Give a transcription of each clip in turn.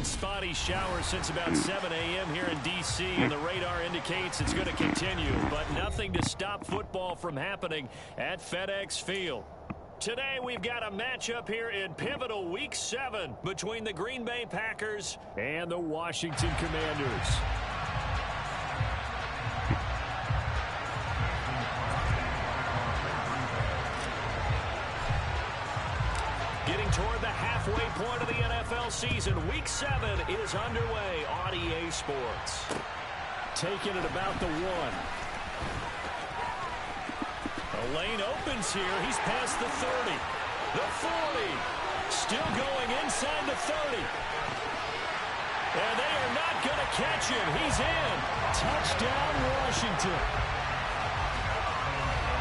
Spotty showers since about 7 a.m. here in D.C., and the radar indicates it's going to continue, but nothing to stop football from happening at FedEx Field. Today, we've got a matchup here in pivotal Week 7 between the Green Bay Packers and the Washington Commanders. Getting toward the halfway point of the NFL season, Week 7 is underway on EA Sports. Taking it about the 1. A lane opens here. He's past the 30. The 40. Still going inside the 30. And they are not going to catch him. He's in. Touchdown, Washington.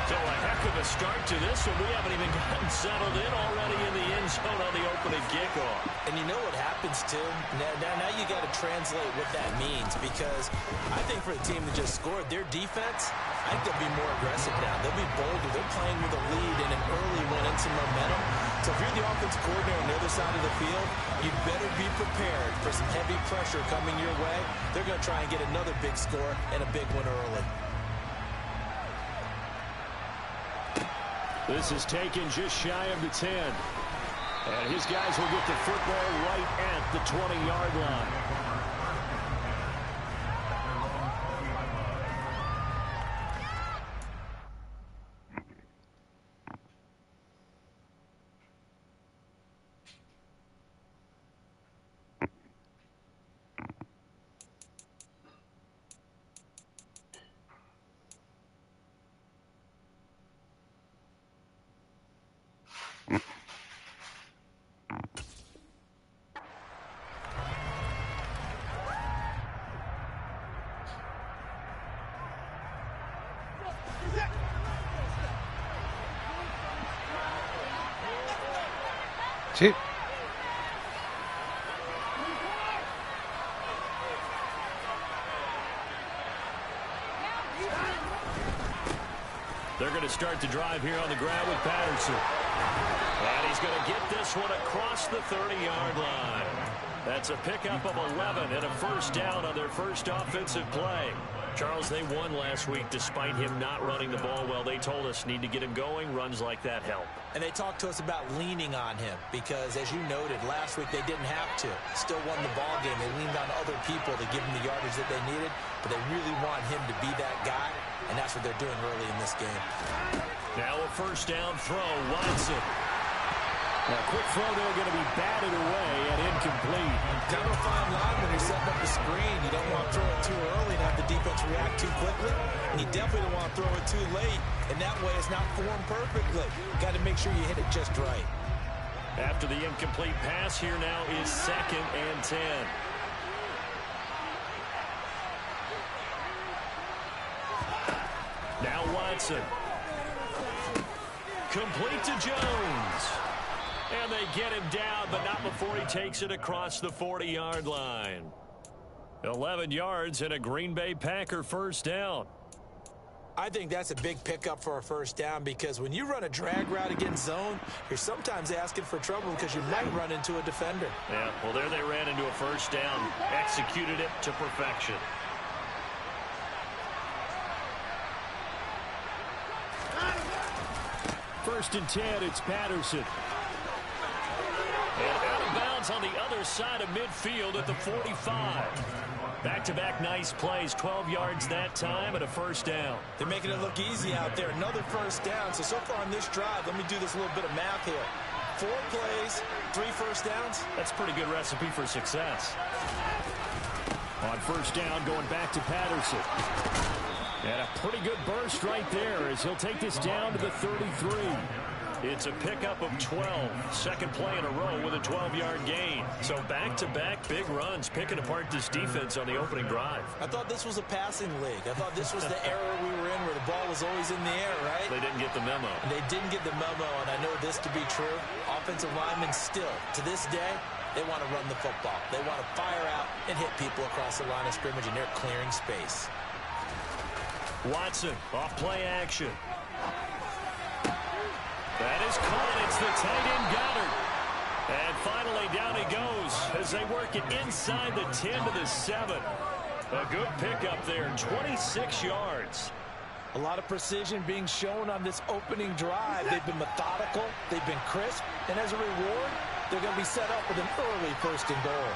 So a heck of a start to this one. We haven't even gotten settled in already in the end zone on the opening kickoff. And you know what happens, too? Now you got to translate what that means, because I think for the team that just scored, their defense, I think they'll be more aggressive now. They'll be bolder. They're playing with a lead and an early one and some momentum. So if you're the offensive coordinator on the other side of the field, you better be prepared for some heavy pressure coming your way. They're going to try and get another big score and a big one early. This is taken just shy of the 10. And his guys will get the football right at the 20-yard line. Sí. They're going to start the drive here on the ground with Patterson. And he's going to get this one across the 30-yard line. That's a pickup of 11 and a first down on their first offensive play. Charles, they won last week despite him not running the ball well. They told us need to get him going. Runs like that help. And they talked to us about leaning on him because, as you noted, last week they didn't have to. Still won the ball game. They leaned on other people to give them the yardage that they needed, but they really want him to be that guy, and that's what they're doing early in this game. Now a first down throw. Watson. A quick throw there going to be batted away and incomplete. Kind of a fine line when you're setting up the screen. You don't want to throw it too early and have the defense react too quickly. And you definitely don't want to throw it too late. And that way it's not formed perfectly. Got to make sure you hit it just right. After the incomplete pass, here now is 2nd and 10. Now Watson. Complete to Jones. And they get him down, but not before he takes it across the 40-yard line. 11 yards and a Green Bay Packer first down. I think that's a big pickup for a first down because when you run a drag route against zone, you're sometimes asking for trouble because you might run into a defender. Yeah, well, there they ran into a first down, executed it to perfection. First and 10, it's Patterson. And out of bounds on the other side of midfield at the 45. Back-to-back nice plays, 12 yards that time and a first down. They're making it look easy out there. Another first down. So far on this drive, let me do this little bit of math here. 4 plays, 3 first downs. That's a pretty good recipe for success. On first down, going back to Patterson. And a pretty good burst right there as he'll take this down to the 33. It's a pickup of 12. Second play in a row with a 12-yard gain. So back-to-back big runs picking apart this defense on the opening drive. I thought this was a passing league. I thought this was the era we were in where the ball was always in the air, right? They didn't get the memo. And they didn't get the memo, and I know this to be true. Offensive linemen still, to this day, they want to run the football. They want to fire out and hit people across the line of scrimmage, and they're clearing space. Watson, off play action. That is caught. It's the tight end Goddard. And finally down he goes as they work it inside the 10 to the 7. A good pickup there, 26 yards. A lot of precision being shown on this opening drive. They've been methodical. They've been crisp. And as a reward, they're going to be set up with an early first and goal.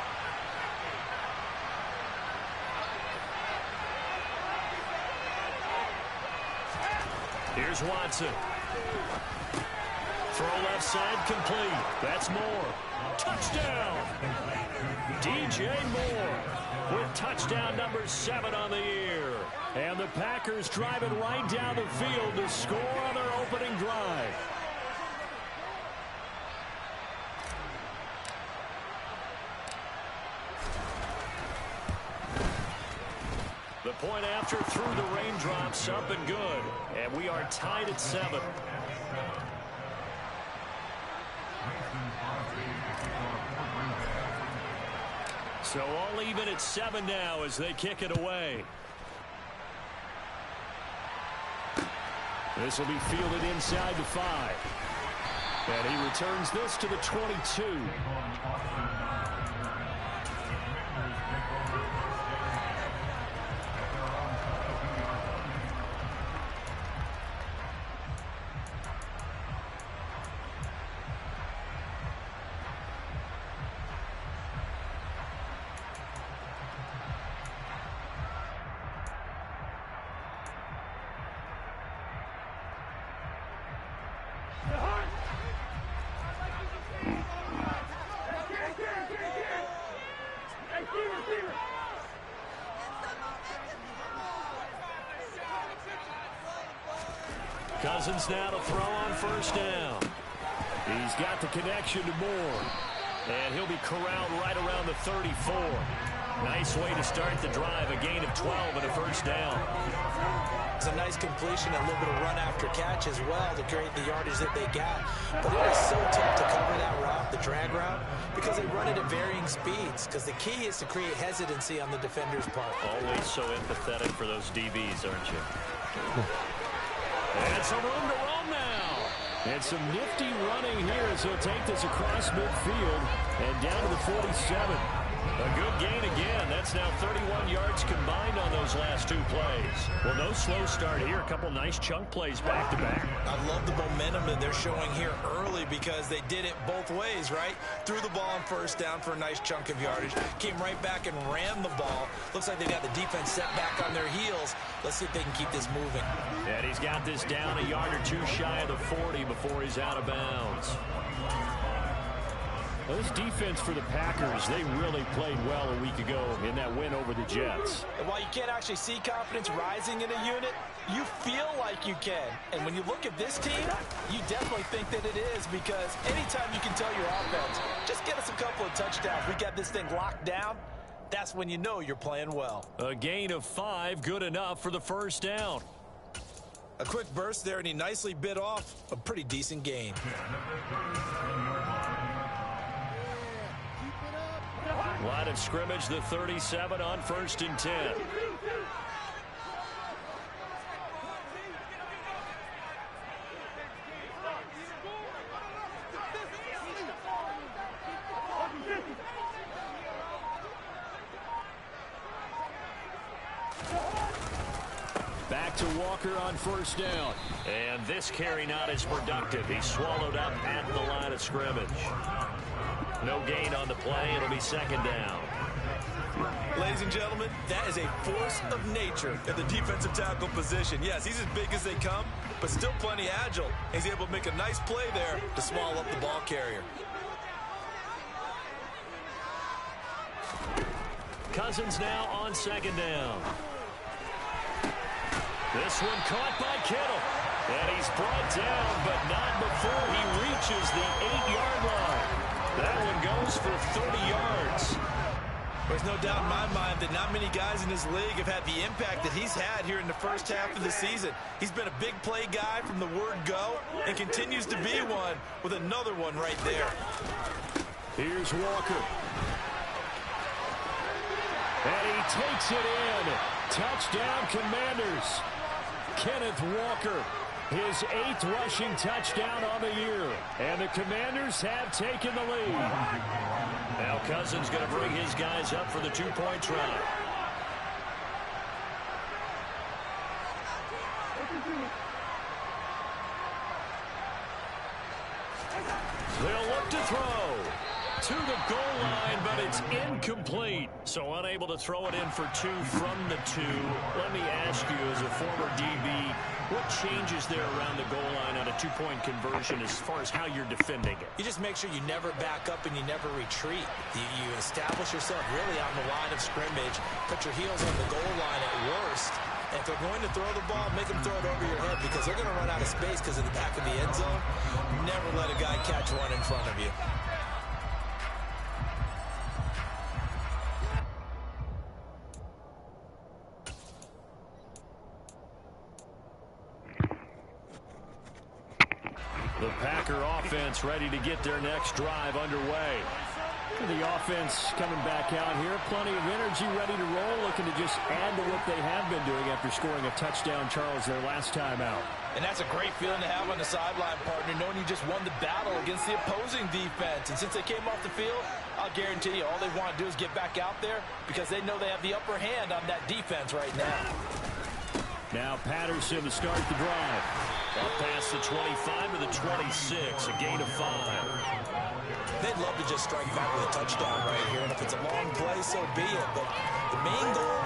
Here's Watson. Throw left side complete. That's Moore. Touchdown. DJ Moore with touchdown number 7 on the year. And the Packers driving right down the field to score on their opening drive. The point after through the raindrops, up and good. And we are tied at 7. So all even at 7 now as they kick it away. This will be fielded inside the 5. And he returns this to the 22. Cousins now to throw on first down. He's got the connection to Moore. And he'll be corralled right around the 34. Nice way to start the drive. A gain of 12 and a first down. It's a nice completion, a little bit of run after catch as well to create the yardage that they got. But it is so tough to cover that route, the drag route, because they run it at varying speeds. Because the key is to create hesitancy on the defender's part. Always so empathetic for those DBs, aren't you? And some room to roam now. And some nifty running here as he'll take this across midfield and down to the 47. A good gain again. That's now 31 yards combined on those last two plays. Well, no slow start here. A couple nice chunk plays back-to-back. I love the momentum that they're showing here early because they did it both ways, right? Threw the ball on first down for a nice chunk of yardage. Came right back and ran the ball. Looks like they got the defense set back on their heels. Let's see if they can keep this moving. And he's got this down a yard or two shy of the 40 before he's out of bounds. Well, this defense for the Packers, they really played well a week ago in that win over the Jets. And while you can't actually see confidence rising in a unit, you feel like you can. And when you look at this team, you definitely think that it is, because anytime you can tell your offense, just get us a couple of touchdowns, we got this thing locked down, that's when you know you're playing well. A gain of 5, good enough for the first down. A quick burst there, and he nicely bit off a pretty decent gain. Line of scrimmage, the 37 on 1st and 10. Back to Walker on first down. And this carry not as productive. He's swallowed up at the line of scrimmage. No gain on the play. It'll be second down. Ladies and gentlemen, that is a force of nature at the defensive tackle position. Yes, he's as big as they come, but still plenty agile. He's able to make a nice play there to swallow up the ball carrier. Cousins now on second down. This one caught by Kittle. And he's brought down, but not before he reaches the 8-yard line. That one goes for 30 yards. There's no doubt in my mind that not many guys in this league have had the impact that he's had here in the first half of the season. He's been a big play guy from the word go and continues to be one with another one right there. Here's Walker. And he takes it in. Touchdown, Commanders. Kenneth Walker. His 8th rushing touchdown on the year. And the Commanders have taken the lead. Now Cousins going to bring his guys up for the 2-point try. They'll look to throw. To the goal line, but it's incomplete. So unable to throw it in for 2 from the 2. Let me ask you, as a former DB, what changes there around the goal line on a 2-point conversion as far as how you're defending it? You just make sure you never back up and you never retreat. You establish yourself really on the line of scrimmage, put your heels on the goal line at worst. And if they're going to throw the ball, make them throw it over your head, because they're going to run out of space because of the back of the end zone. Never let a guy catch one in front of you. The Packer offense ready to get their next drive underway. The offense coming back out here. Plenty of energy, ready to roll, looking to just add to what they have been doing after scoring a touchdown, Charles, their last time out. And that's a great feeling to have on the sideline, partner, knowing you just won the battle against the opposing defense. And since they came off the field, I'll guarantee you all they want to do is get back out there, because they know they have the upper hand on that defense right now. Now Patterson to start the drive. Up past the 25 to the 26, a gain of 5. They'd love to just strike back with a touchdown right here, and if it's a long play, so be it. But the main goal,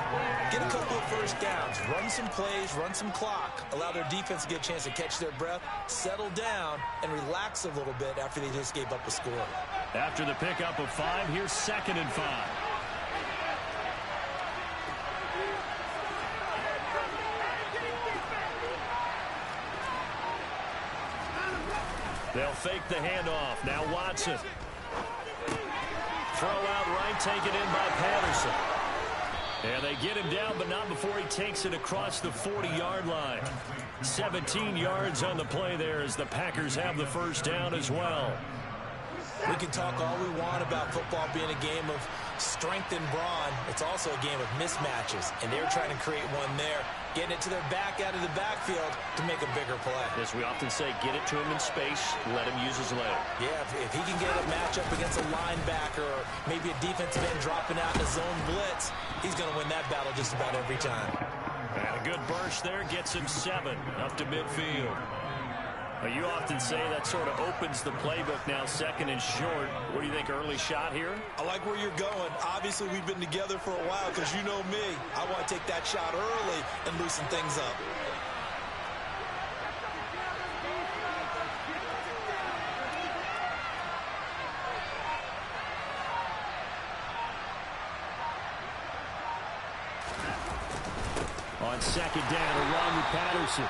get a couple of first downs, run some plays, run some clock, allow their defense to get a chance to catch their breath, settle down, and relax a little bit after they just gave up a score. After the pickup of 5, here's 2nd and 5. They'll fake the handoff. Now Watson. Throw out right, taken in by Patterson. And they get him down, but not before he takes it across the 40-yard line. 17 yards on the play there as the Packers have the first down as well. We can talk all we want about football being a game of strength and brawn. It's also a game of mismatches, and they're trying to create one there, getting it to their back out of the backfield to make a bigger play. As we often say, get it to him in space, let him use his leg. Yeah, if he can get a matchup against a linebacker or maybe a defensive end dropping out in a zone blitz, he's going to win that battle just about every time. And a good burst there gets him 7 up to midfield. You often say that sort of opens the playbook now, second and short. What do you think, early shot here? I like where you're going. Obviously, we've been together for a while because you know me. I want to take that shot early and loosen things up. On second down, a run with Patterson.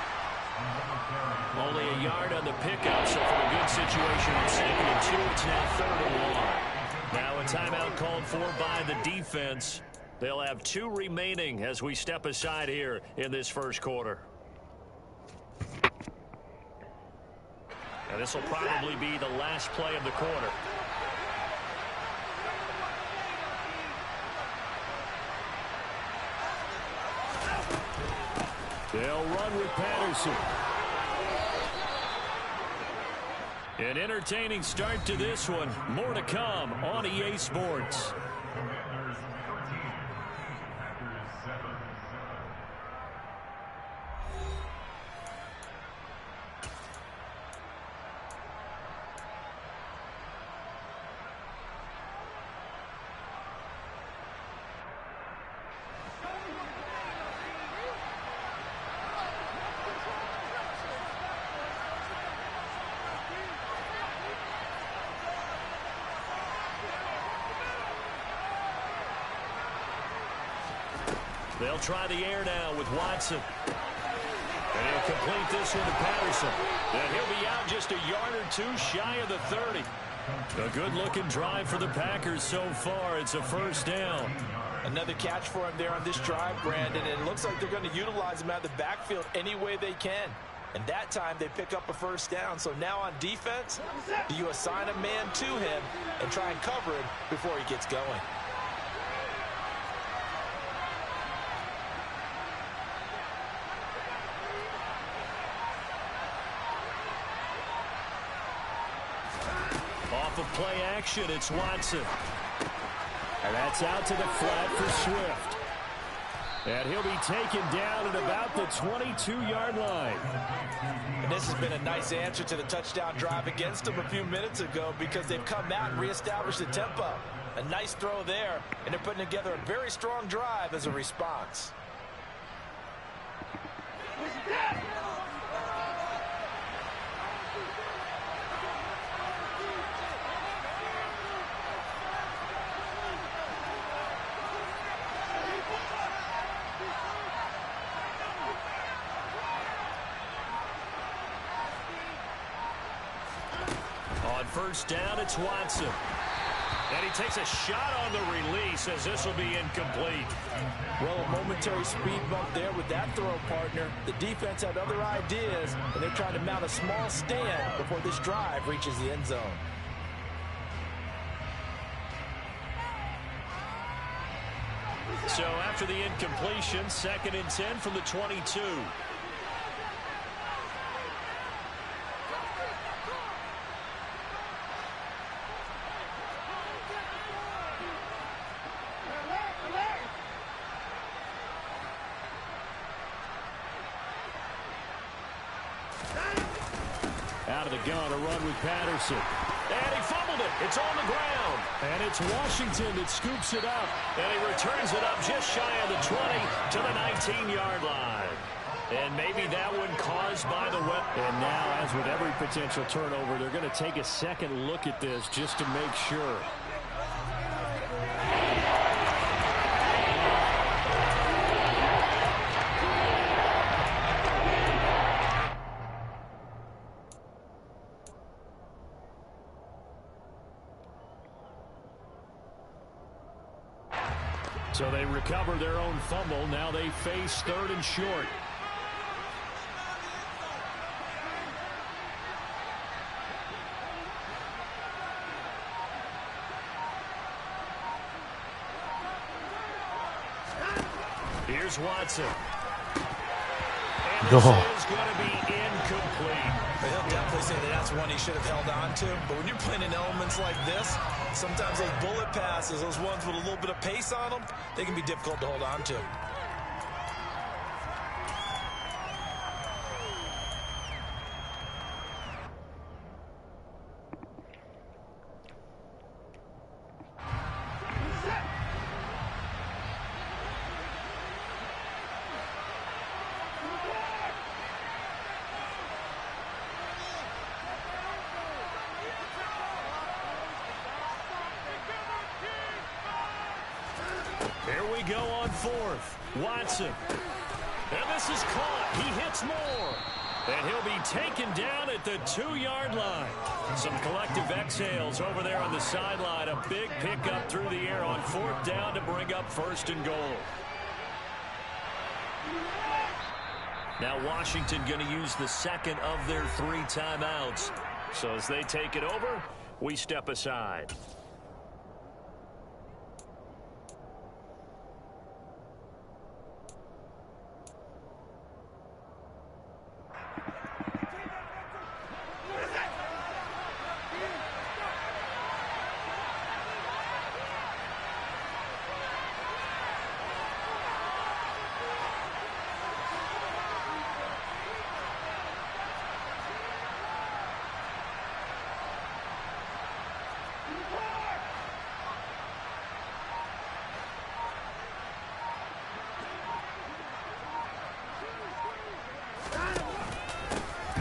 Only a yard on the pickup, so for a good situation on second and 2, it's now 3rd and 1. Now a timeout called for by the defense. They'll have 2 remaining as we step aside here in this first quarter. And this will probably be the last play of the quarter. They'll run with Patterson. An entertaining start to this one. More to come on EA Sports. They'll try the air now with Watson. And he'll complete this one to Patterson. And he'll be out just a yard or 2 shy of the 30. A good-looking drive for the Packers so far. It's a first down. Another catch for him there on this drive, Brandon. And it looks like they're going to utilize him out of the backfield any way they can. And that time they pick up a first down. So now on defense, do you assign a man to him and try and cover him before he gets going? Off of play action, it's Watson. And that's out to the flat for Swift. And he'll be taken down at about the 22-yard line. And this has been a nice answer to the touchdown drive against them a few minutes ago because they've come out and reestablished the tempo. A nice throw there, and they're putting together a very strong drive as a response. On first down, it's Watson. And he takes a shot on the release as this will be incomplete. Well, a momentary speed bump there with that throw, partner. The defense had other ideas, and they're trying to mount a small stand before this drive reaches the end zone. So after the incompletion, 2nd and 10 from the 22. Out of the gun, a run with Patterson. And he fumbled it. It's on the ground. And it's Washington that scoops it up. And he returns it up just shy of the 20 to the 19-yard line. And maybe that one caused by the weapon. And now, as with every potential turnover, they're going to take a second look at this just to make sure. So they recover their own fumble. Now they face 3rd and short. Here's Watson. And this is going to be incomplete. He'll definitely say that that's one he should have held on to. But when you're playing in elements like this, sometimes those bullet passes, those ones with a little bit of pace on them, they can be difficult to hold on to. Here we go on 4th. Watson. And this is caught. He hits more. And he'll be taken down at the 2-yard line. Some collective exhales over there on the sideline. A big pickup through the air on 4th down to bring up 1st and goal. Now Washington going to use the 2nd of their 3 timeouts. So as they take it over, we step aside.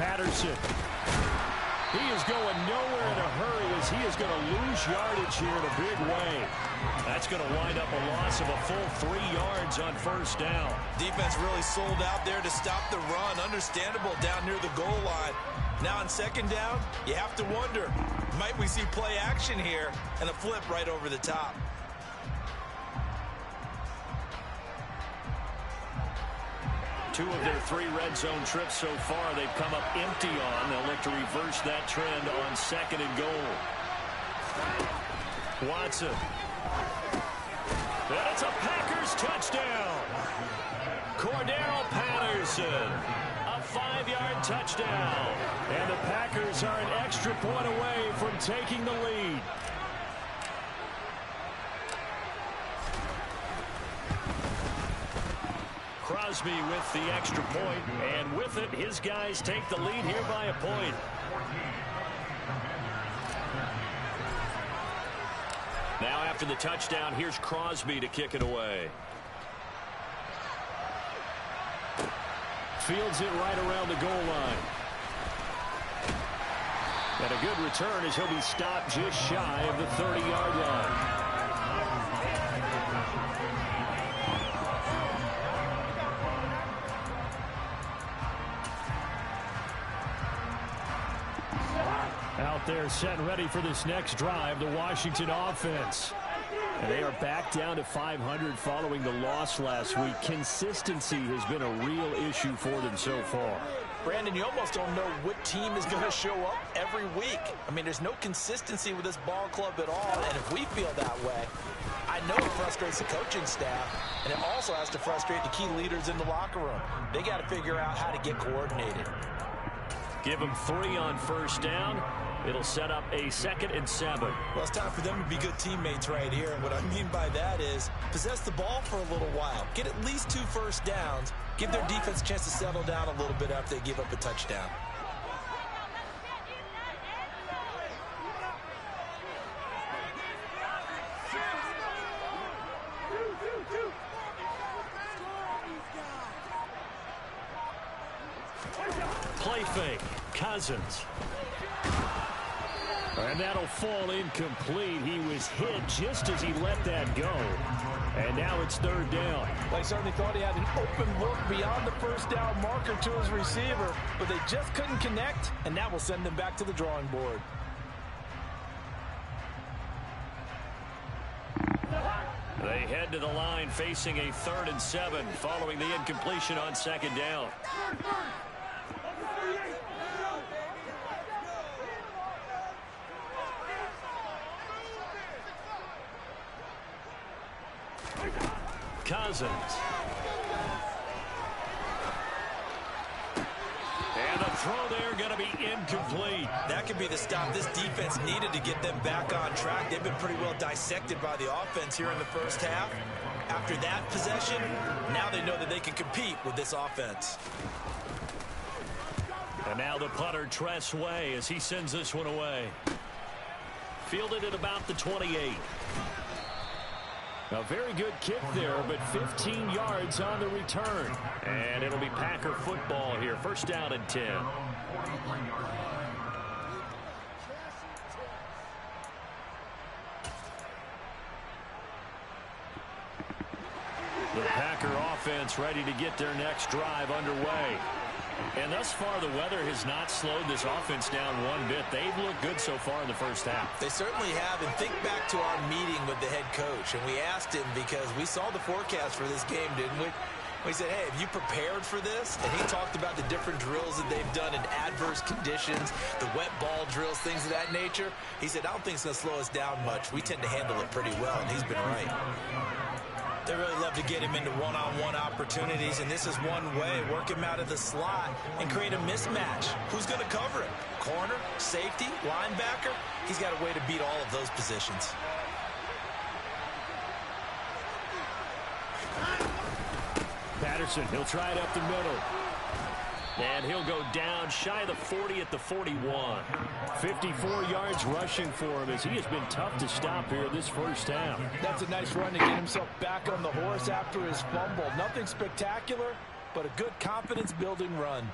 Patterson. He is going nowhere in a hurry as he is going to lose yardage here in a big way. That's going to wind up a loss of a full 3 yards on 1st down. Defense really sold out there to stop the run. Understandable down near the goal line. Now on 2nd down, you have to wonder, might we see play action here and a flip right over the top? Two of their 3 red zone trips so far they've come up empty on. They'll look to reverse that trend on 2nd and goal. Watson. And it's a Packers touchdown. Cordero Patterson. A 5-yard touchdown. And the Packers are an extra point away from taking the lead. Crosby with the extra point, and with it, his guys take the lead here by a point. Now after the touchdown, here's Crosby to kick it away. Fields it right around the goal line. And a good return as he'll be stopped just shy of the 30-yard line. Out there set and ready for this next drive, the Washington offense. And they are back down to 500 following the loss last week. Consistency has been a real issue for them so far. Brandon, you almost don't know what team is going to show up every week. I mean, there's no consistency with this ball club at all, and if we feel that way, I know it frustrates the coaching staff, and it also has to frustrate the key leaders in the locker room. They got to figure out how to get coordinated. Give them 3 on 1st down. It'll set up a 2nd and 7. Well, it's time for them to be good teammates right here. And what I mean by that is possess the ball for a little while. Get at least 2 first downs. Give their defense a chance to settle down a little bit after they give up a touchdown. Play fake. Cousins. And that'll fall incomplete. He was hit just as he let that go. And now it's 3rd down. They certainly thought he had an open look beyond the 1st down marker to his receiver, but they just couldn't connect, and that will send them back to the drawing board. They head to the line facing a 3rd and 7 following the incompletion on 2nd down. Cousins. And the throw there going to be incomplete. That could be the stop this defense needed to get them back on track. They've been pretty well dissected by the offense here in the first half. After that possession, now they know that they can compete with this offense. And now the punter, Tress Way, as he sends this one away. Fielded at about the 28. A very good kick there, but 15 yards on the return. And it'll be Packer football here. 1st down and 10. The Packer offense ready to get their next drive underway. And thus far, the weather has not slowed this offense down one bit. They've looked good so far in the first half. They certainly have. And think back to our meeting with the head coach. And we asked him because we saw the forecast for this game, didn't we? We said, hey, have you prepared for this? And he talked about the different drills that they've done in adverse conditions, the wet ball drills, things of that nature. He said, I don't think it's going to slow us down much. We tend to handle it pretty well, and he's been right. They really love to get him into one-on-one opportunities, and this is one way. Work him out of the slot and create a mismatch. Who's going to cover him? Corner, safety, linebacker? He's got a way to beat all of those positions. Patterson, he'll try it up the middle. And he'll go down shy of the 40 at the 41. 54 yards rushing for him as he has been tough to stop here this first half. That's a nice run to get himself back on the horse after his fumble. Nothing spectacular, but a good confidence-building run.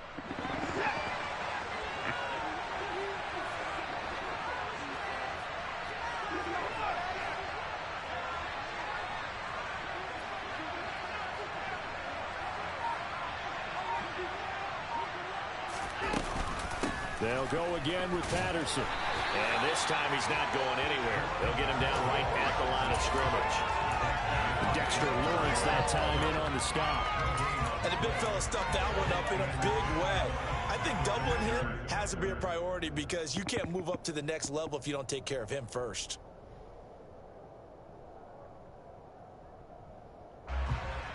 They'll go again with Patterson. And this time he's not going anywhere. They'll get him down right at the line of scrimmage. Dexter Lawrence that time in on the stop. And the big fella stuffed that one up in a big way. I think doubling him has to be a priority because you can't move up to the next level if you don't take care of him first.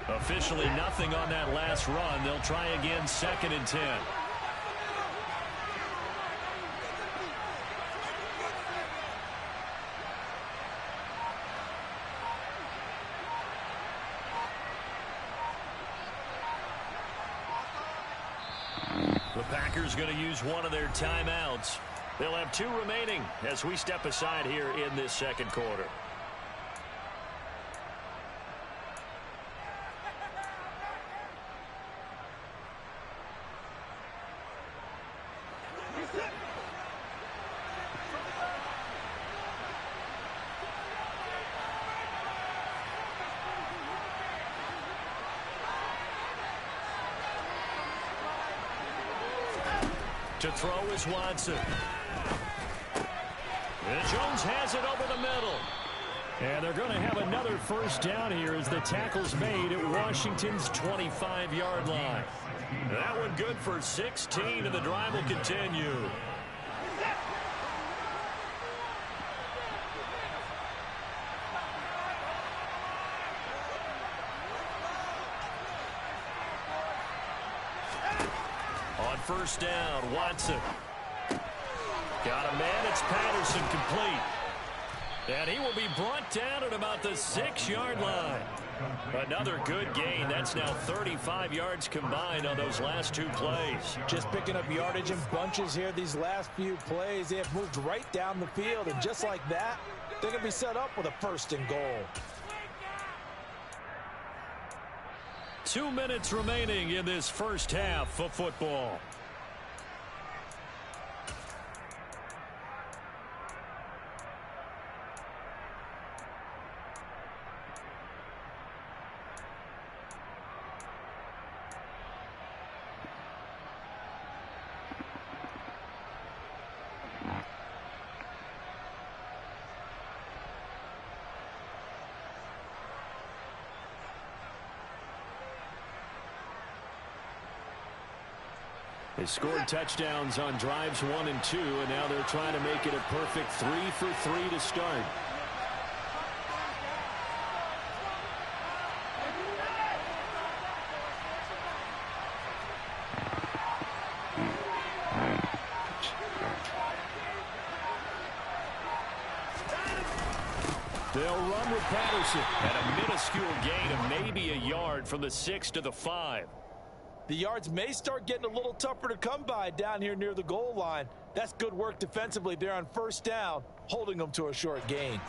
Officially nothing on that last run. They'll try again 2nd and 10. The Packers going to use one of their timeouts. They'll have 2 remaining as we step aside here in this 2nd quarter. To throw is Watson. And Jones has it over the middle. And they're going to have another 1st down here as the tackle's made at Washington's 25-yard line. That one good for 16, and the drive will continue. On 1st down, Watson. Got a man, it's Patterson, complete. And he will be brought down at about the 6-yard line. Another good gain. That's now 35 yards combined on those last 2 plays. Just picking up yardage in bunches here these last few plays. They have moved right down the field, and just like that, they're going to be set up with a 1st and goal. 2 minutes remaining in this first half of football. They scored touchdowns on drives 1 and 2, and now they're trying to make it a perfect 3 for 3 to start. They'll run with Patterson at a minuscule gain of maybe a yard from the 6 to the 5. The yards may start getting a little tougher to come by down here near the goal line. That's good work defensively there on first down, holding them to a short gain.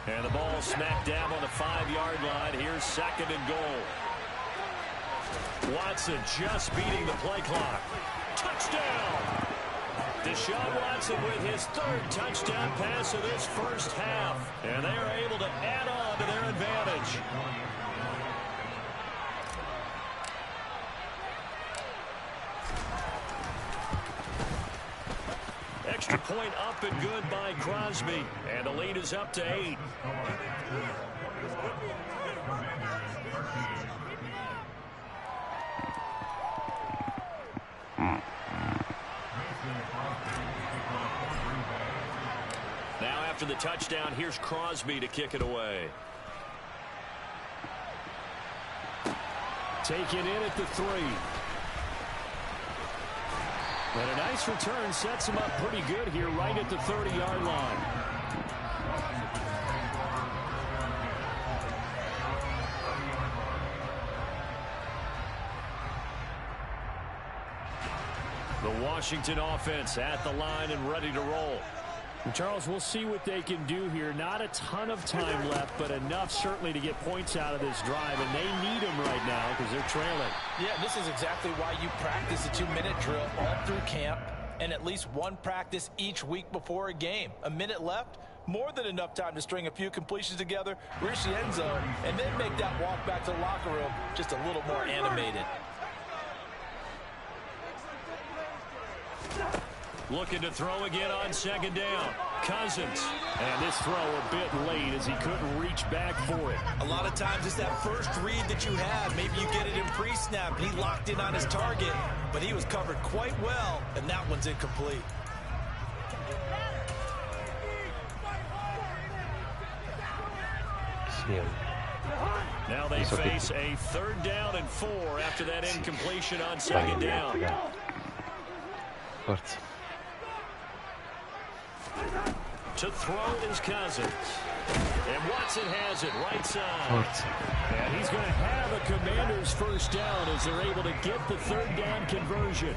And the ball smacked down on the 5-yard line. Here's 2nd and goal. Watson just beating the play clock. Touchdown! Deshaun Watson with his 3rd touchdown pass of this first half. And they are able to add on to their advantage. Extra point up and good by Crosby. And the lead is up to 8. Now after the touchdown, here's Crosby to kick it away. Take it in at the 3. And a nice return sets him up pretty good here right at the 30-yard line. The Washington offense at the line and ready to roll. And Charles, we'll see what they can do here. Not a ton of time left, but enough certainly to get points out of this drive, and they need them right now because they're trailing. Yeah, this is exactly why you practice a 2-minute drill all through camp and at least one practice each week before a game. A minute left, more than enough time to string a few completions together, reach the end zone, and then make that walk back to the locker room just a little more animated. Looking to throw again on 2nd down. Cousins. And this throw a bit late as he couldn't reach back for it. A lot of times it's that first read that you have. Maybe you get it in pre-snap. He locked in on his target, but he was covered quite well, and that one's incomplete. Now they face a 3rd down and 4 after that incompletion on 2nd down. Forza. To throw is Cousins. And Watson has it right side. Forza. And he's going to have a Commander's first down as they're able to get the 3rd down conversion.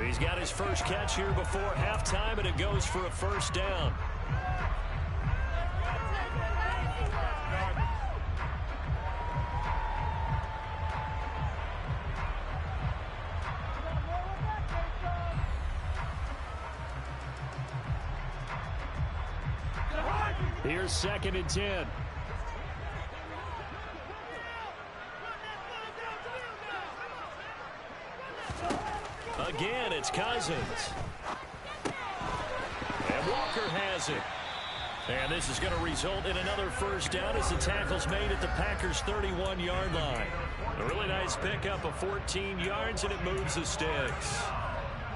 He's got his first catch here before halftime, and it goes for a first down. Here's 2nd and 10. Again, it's Cousins. And Walker has it. And this is going to result in another first down as the tackle's made at the Packers' 31-yard line. A really nice pickup of 14 yards, and it moves the sticks.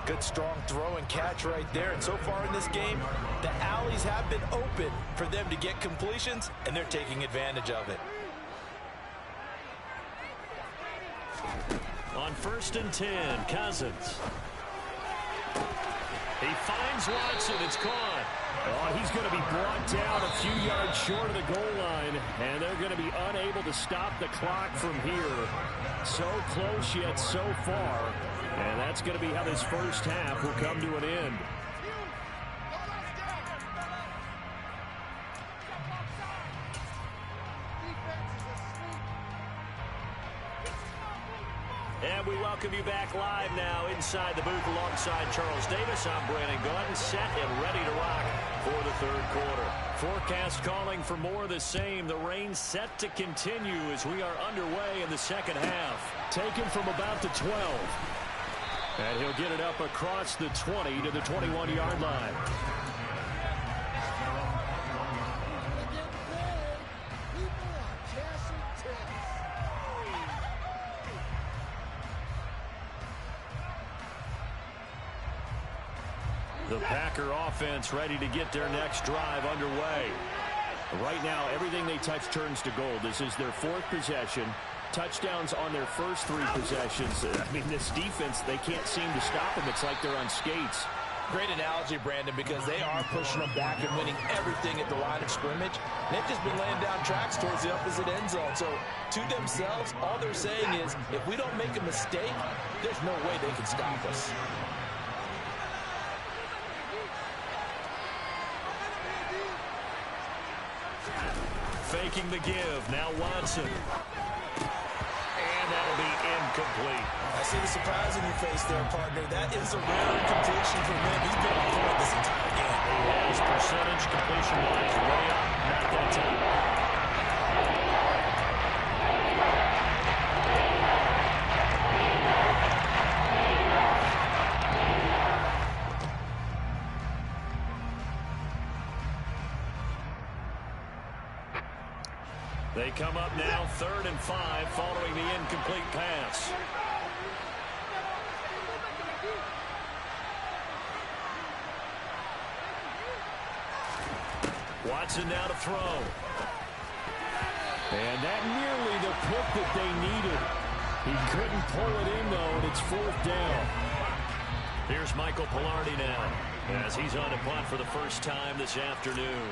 Good strong throw and catch right there. And so far in this game, the alleys have been open for them to get completions, and they're taking advantage of it. On 1st and 10, Cousins. He finds Watson. It's caught. Oh, he's going to be brought down a few yards short of the goal line, and they're going to be unable to stop the clock from here. So close yet so far. And that's going to be how this first half will come to an end. And we welcome you back live now inside the booth alongside Charles Davis. I'm Brandon Gaudin, set and ready to rock for the 3rd quarter. forecast calling for more of the same. The rain set to continue as we are underway in the second half. Taken from about the 12. And he'll get it up across the 20 to the 21-yard line. The Packer offense ready to get their next drive underway. Right now, everything they touch turns to gold. This is their fourth possession. Touchdowns on their first three possessions. I mean, this defense, they can't seem to stop them. It's like they're on skates. Great analogy, Brandon, because they are pushing them back and winning everything at the line of scrimmage. They've just been laying down tracks towards the opposite end zone. So, to themselves, all they're saying is, if we don't make a mistake, there's no way they can stop us. Faking the give. Now Watson. And that'll be incomplete. I see the surprise in your face there, partner. That is a rare completion from him. He's been on point this entire game. His percentage completion-wise way up. Not that time. They come up now 3rd and 5 following the incomplete pass. Watson now to throw. And that nearly the pick that they needed. He couldn't pull it in, though, and it's 4th down. Here's Michael Pilardi now as he's on a punt for the first time this afternoon.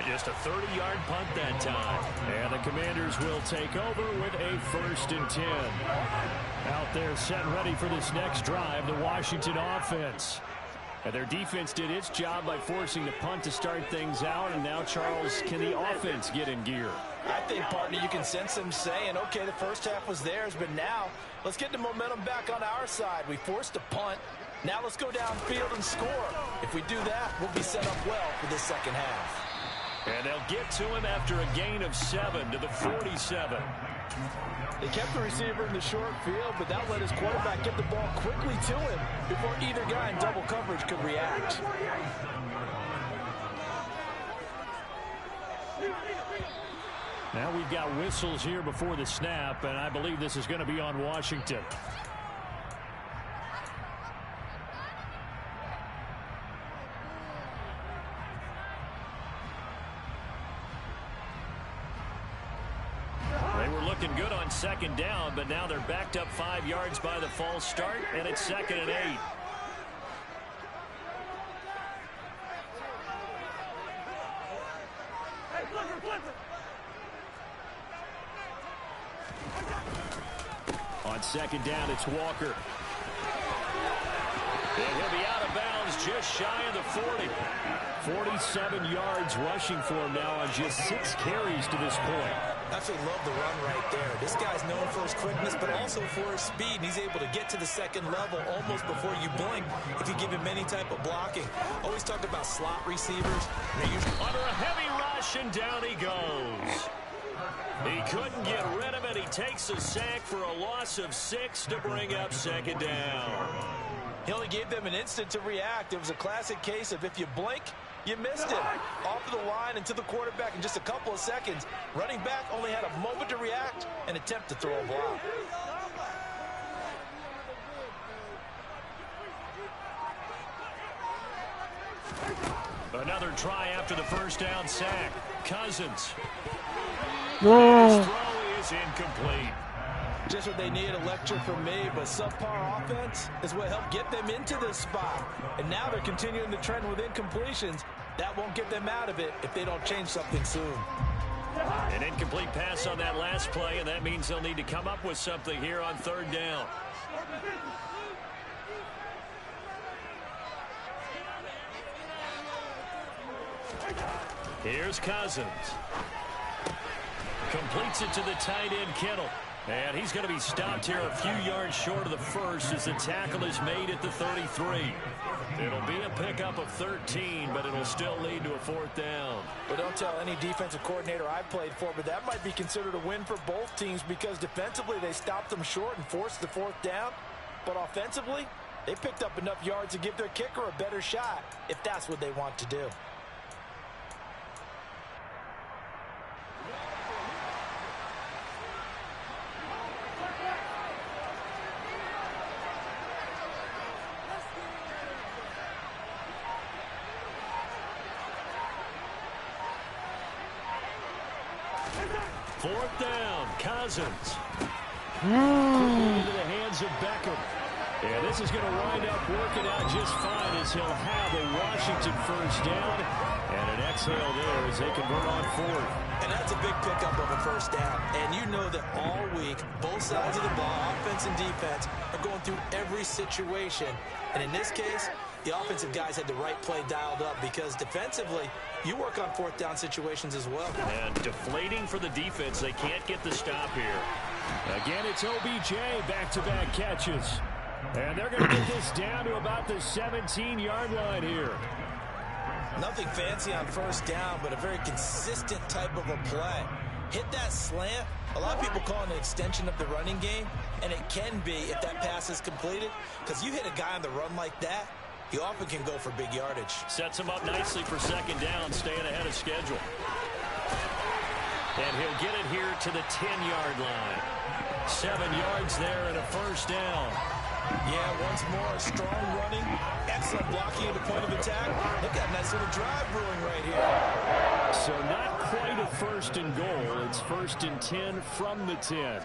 Just a 30-yard punt that time. And the Commanders will take over with a 1st and 10. Out there set and ready for this next drive, the Washington offense. And their defense did its job by forcing the punt to start things out. And now, Charles, can the offense get in gear? I think, partner, you can sense them saying, okay, the first half was theirs, but now let's get the momentum back on our side. We forced a punt. Now let's go downfield and score. If we do that, we'll be set up well for the second half. And they'll get to him after a gain of 7 to the 47. They kept the receiver in the short field, but that let his quarterback get the ball quickly to him before either guy in double coverage could react. Now we've got whistles here before the snap, and I believe this is going to be on Washington. Looking good on 2nd down, but now they're backed up 5 yards by the false start, and it's 2nd and 8. On 2nd down, it's Walker. And he'll be out of bounds just shy of the 40. 47 yards rushing for him now on just 6 carries to this point. Absolutely love the run right there. This guy's known for his quickness, but also for his speed. And he's able to get to the second level almost before you blink if you give him any type of blocking. Always talk about slot receivers. Under a heavy rush, and down he goes. He couldn't get rid of it. He takes a sack for a loss of 6 to bring up 2nd down. He only gave them an instant to react. It was a classic case of if you blink, you missed it. Off of the line and to the quarterback in just a couple of seconds. Running back only had a moment to react and attempt to throw a block. Another try after the first down sack. Cousins. No. His throw is incomplete. Just what they need, a lecture from me, but subpar offense is what helped get them into this spot. And now they're continuing the trend with incompletions. That won't get them out of it if they don't change something soon. An incomplete pass on that last play, and that means they'll need to come up with something here on 3rd down. Here's Cousins. Completes it to the tight end, Kittle. And he's going to be stopped here a few yards short of the first as the tackle is made at the 33. It'll be a pickup of 13, but it'll still lead to a 4th down. But don't tell any defensive coordinator I played for, but that might be considered a win for both teams because defensively they stopped them short and forced the 4th down. But offensively, they picked up enough yards to give their kicker a better shot if that's what they want to do. Fourth down, Cousins. Into the hands of Beckham. And this is going to wind up working out just fine as he'll have a Washington first down. And an exhale there as they convert on 4th. And that's a big pickup of a first down. And you know that all week, both sides of the ball, offense and defense, are going through every situation. And in this case, the offensive guys had the right play dialed up because defensively, you work on 4th down situations as well. And deflating for the defense. They can't get the stop here. Again, it's OBJ, back-to-back catches. And they're going to get this down to about the 17-yard line here. Nothing fancy on first down, but a very consistent type of a play. Hit that slant. A lot of people call it an extension of the running game, and it can be if that pass is completed, because you hit a guy on the run like that, you often can go for big yardage. Sets him up nicely for 2nd down, staying ahead of schedule. And he'll get it here to the 10-yard line. 7 yards there and a first down. Yeah, once more, strong running, excellent blocking at the point of attack. They've got a nice little drive brewing right here. So not quite a 1st and goal. It's 1st and 10 from the 10.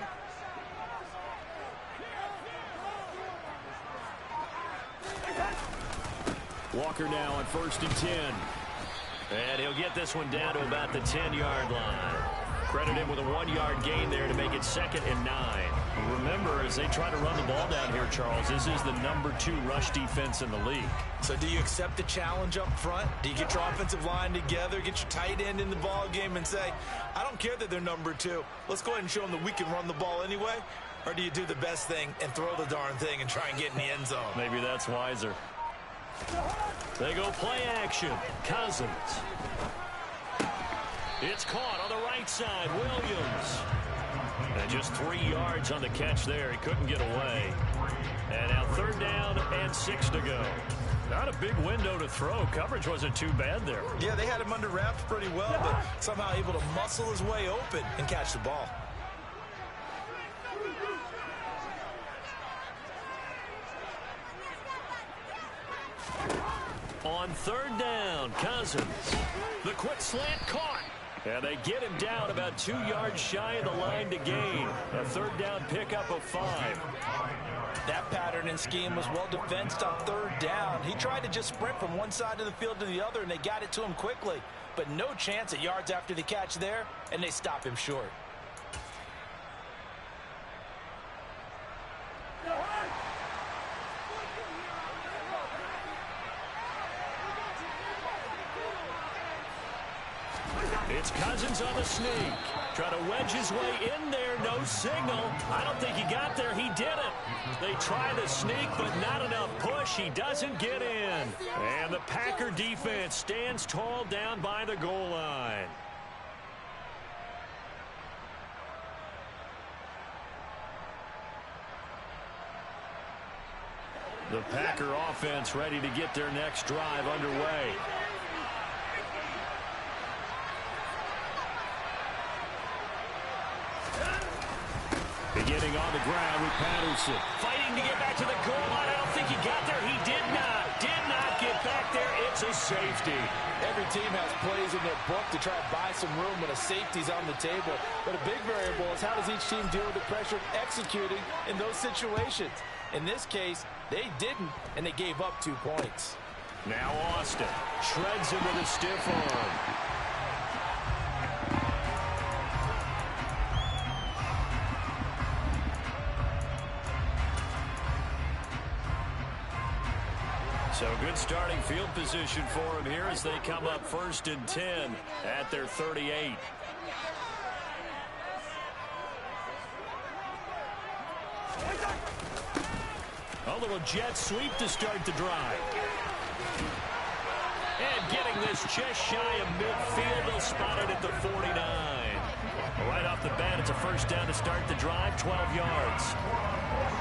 Walker now on 1st and 10. And he'll get this one down to about the 10-yard line. Credit him with a 1-yard gain there to make it 2nd and 9. Remember, as they try to run the ball down here, Charles, this is the number 2 rush defense in the league. So do you accept the challenge up front? Do you get your offensive line together, get your tight end in the ball game and say, I don't care that they're number 2. Let's go ahead and show them that we can run the ball anyway? Or do you do the best thing and throw the darn thing and try and get in the end zone? Maybe that's wiser. They go play action. Cousins. It's caught on the right side. Williams. And just 3 yards on the catch there. He couldn't get away. And now 3rd down and 6 to go. Not a big window to throw. Coverage wasn't too bad there. Yeah, they had him under wraps pretty well, but somehow able to muscle his way open and catch the ball. On 3rd down, Cousins. The quick slant caught. And they get him down about 2 yards shy of the line to gain. A 3rd down pickup of 5. That pattern and scheme was well defensed on 3rd down. He tried to just sprint from one side of the field to the other, and they got it to him quickly. But no chance at yards after the catch there, and they stop him short. It's Cousins on the sneak. Try to wedge his way in there. No signal. I don't think he got there. He didn't. They try the sneak, but not enough push. He doesn't get in. And the Packer defense stands tall down by the goal line. The Packer offense ready to get their next drive underway. Beginning on the ground with Patterson. Fighting to get back to the goal line. I don't think he got there. He did not get back there. It's a safety. Every team has plays in their book to try to buy some room when a safety's on the table. But a big variable is how does each team deal with the pressure of executing in those situations. In this case, they didn't, and they gave up 2 points. Now Austin shreds him with a stiff arm. So good starting field position for him here as they come up 1st and 10 at their 38. little jet sweep to start the drive. And getting this just shy of midfield, they'll spot it at the 49. Right off the bat, it's a first down to start the drive, 12 yards.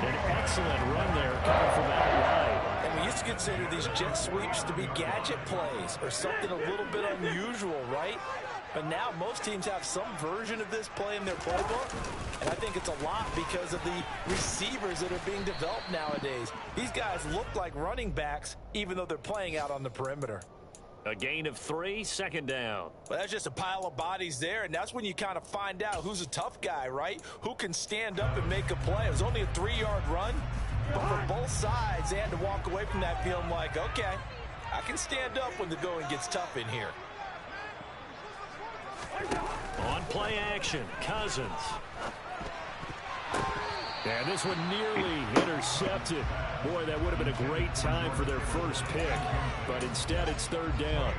An excellent run there coming from out wide. And we used to consider these jet sweeps to be gadget plays or something a little bit unusual, right? But now most teams have some version of this play in their playbook. And I think it's a lot because of the receivers that are being developed nowadays. These guys look like running backs even though they're playing out on the perimeter. A gain of 3, second down. Well, that's just a pile of bodies there, and that's when you kind of find out who's a tough guy, right? Who can stand up and make a play. It was only a 3-yard run, but for both sides, they had to walk away from that feeling like, okay, I can stand up when the going gets tough in here. On play action, Cousins. And this one nearly intercepted. Boy, that would have been a great time for their first pick. But instead, it's third down.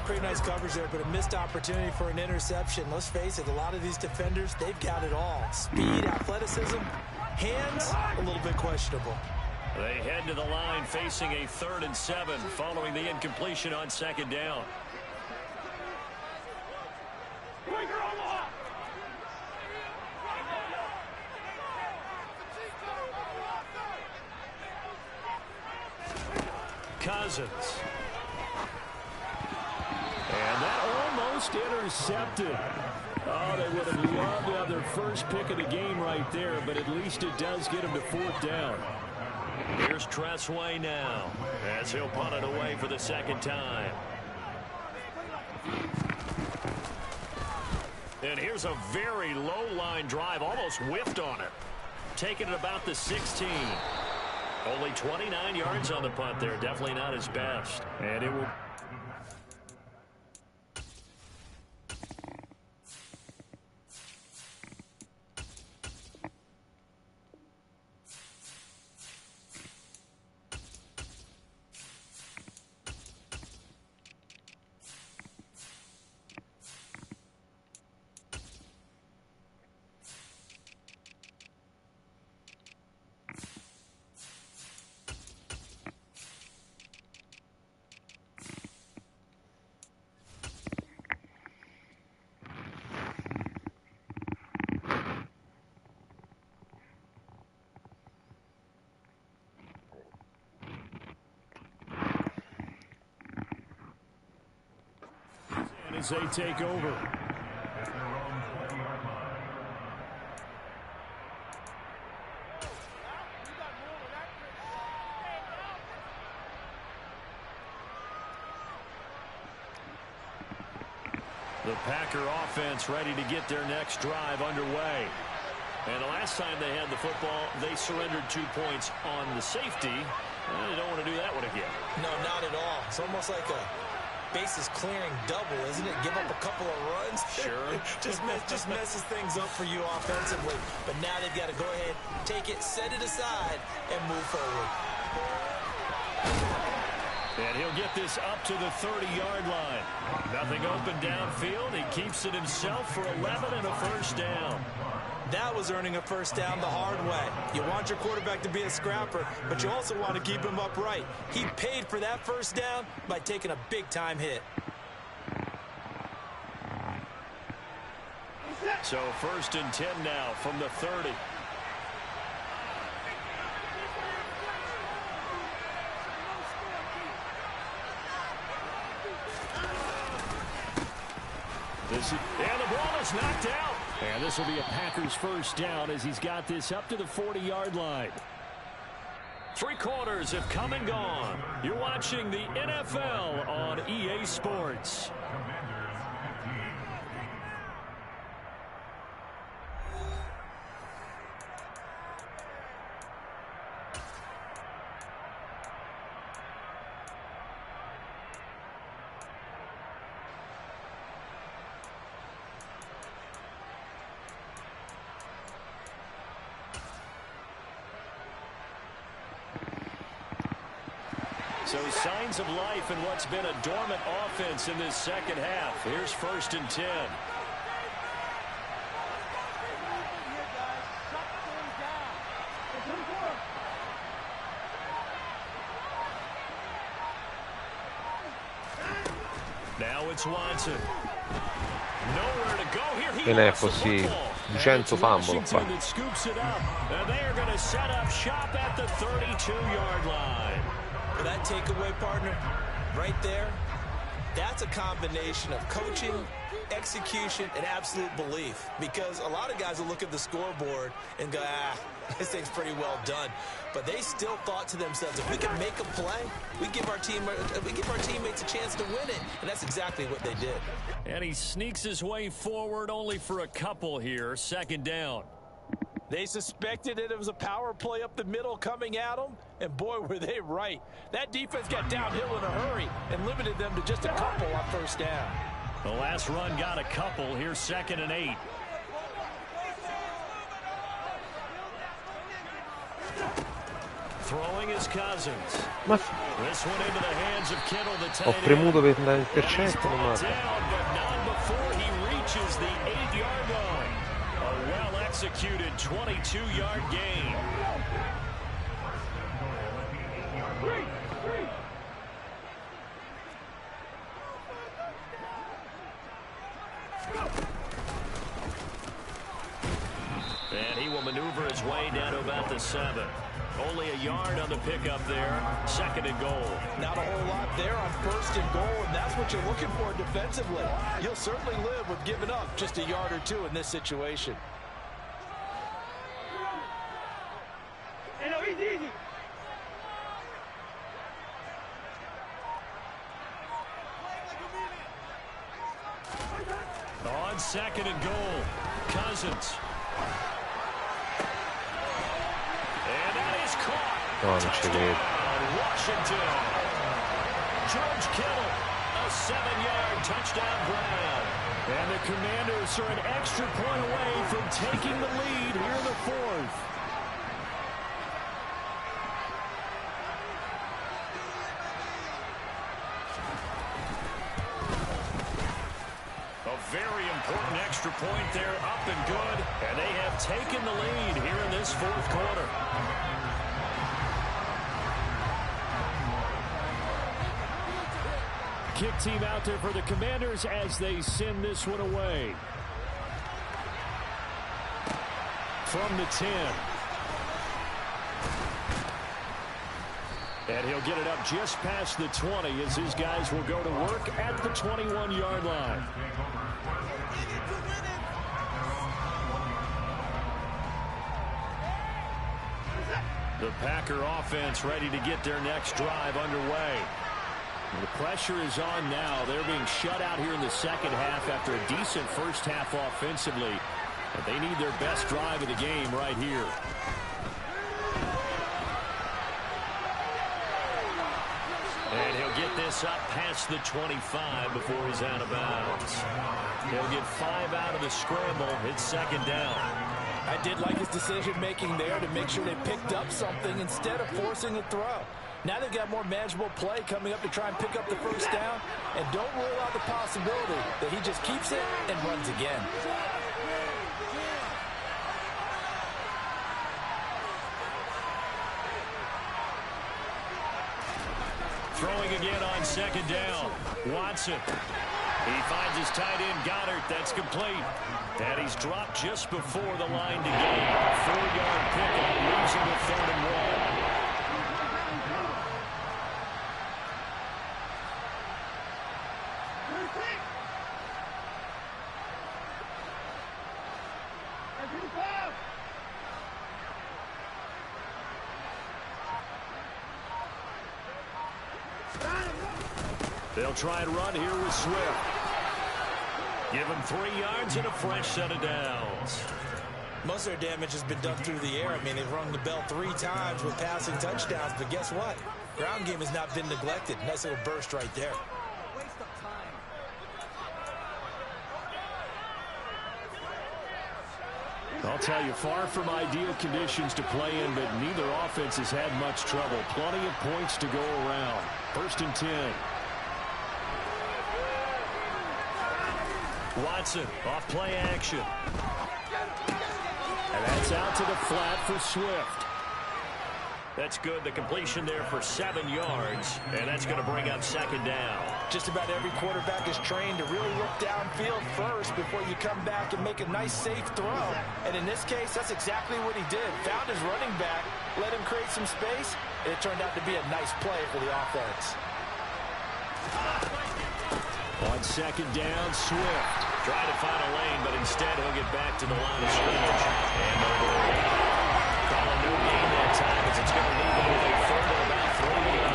Pretty nice coverage there, but a missed opportunity for an interception. Let's face it, a lot of these defenders, they've got it all. Speed, athleticism, hands, a little bit questionable. They head to the line facing a 3rd and 7 following the incompletion on second down. Cousins. And that almost intercepted. Oh, they would have loved to have their first pick of the game right there, but at least it does get them to 4th down. Here's Tressway now as he'll punt it away for the second time. And here's a very low-line drive, almost whiffed on it. Taking it about the 16. Only 29 yards on the punt there. Definitely not his best. And it will... as they take over. The Packer offense ready to get their next drive underway. And the last time they had the football, they surrendered 2 points on the safety. They don't want to do that one again. No, not at all. It's almost like a bases clearing double, isn't it? Give up a couple of runs. Sure. just messes things up for you offensively. But now they've got to go ahead, take it, set it aside, and move forward. And he'll get this up to the 30-yard line. Nothing open downfield. He keeps it himself for 11 and a first down. That was earning a first down the hard way. You want your quarterback to be a scrapper, but you also want to keep him upright. He paid for that first down by taking a big-time hit. So 1st and 10 now from the 30. And the ball is knocked out. And this will be a Packers first down as he's got this up to the 40-yard line. 3 quarters have come and gone. You're watching the NFL on EA Sports. So signs of life in what's been a dormant offense in this second half. Here's 1st and 10. Now it's Watson. Nowhere to go here. He E non è lost the così. football. 200 fumble Washington qua. that scoops it up. And they are going to set up shop at the 32-yard line. Well, that takeaway, partner, right there, that's a combination of coaching, execution, and absolute belief. Because a lot of guys will look at the scoreboard and go, this thing's pretty well done. But they still thought to themselves, if we can make a play, we give our teammates a chance to win it. And that's exactly what they did. And he sneaks his way forward only for a couple here. Second down. They suspected that it was a power play up the middle coming at them, and boy, were they right. That defense got downhill in a hurry and limited them to just a couple on first down. The last run got a couple. Here's 2nd and 8. Throwing his Cousins. Ma This one into the hands of Kittle, the tight ho end. premuto per andare intercetto, Brought ma down, but not before he reaches the 8-yard line. A well-executed 22-yard gain. And he will maneuver his way down to about the 7. Only a yard on the pickup there. 2nd and goal. Not a whole lot there on 1st and goal, and that's what you're looking for defensively. You'll certainly live with giving up just a yard or two in this situation. On 2nd and goal, Cousins. And that is caught. no, non ci credo. Washington. George Kittle, a 7-yard touchdown grab. And the Commanders are an extra point away from taking the lead here in the 4th. A very important extra point there, up and good. And they have taken the lead here in this 4th quarter. Kick team out there for the Commanders as they send this one away. From the 10. And he'll get it up just past the 20 as his guys will go to work at the 21-yard line. The Packer offense ready to get their next drive underway. The pressure is on now. They're being shut out here in the second half after a decent first half offensively. But they need their best drive of the game right here. And he'll get this up past the 25 before he's out of bounds. He'll get 5 out of the scramble. It's 2nd down. I did like his decision-making there to make sure they picked up something instead of forcing a throw. Now they've got more manageable play coming up to try and pick up the first down. And don't rule out the possibility that he just keeps it and runs again. Throwing again on 2nd down. Watson. He finds his tight end, Goddard. That's complete. And he's dropped just before the line to gain. 4-yard pickup, losing the 3rd and 1. They'll try and run here with Swift. Give him 3 yards and a fresh set of downs. Most of their damage has been done through the air. I mean, they've rung the bell 3 times with passing touchdowns, but guess what? Ground game has not been neglected. Nice little burst right there. I'll tell you, far from ideal conditions to play in, but neither offense has had much trouble. Plenty of points to go around. 1st and 10. Watson off play action. And that's out to the flat for Swift. That's good. The completion there for 7 yards, and that's going to bring up second down. Just about every quarterback is trained to really look downfield first before you come back and make a nice, safe throw. And in this case, that's exactly what he did. Found his running back, let him create some space, and it turned out to be a nice play for the offense. On second down, Swift. Trying to find a lane, but instead he'll get back to the line of scrimmage. And calling no gain that time as it's going to leave him with a third and about 3 to go.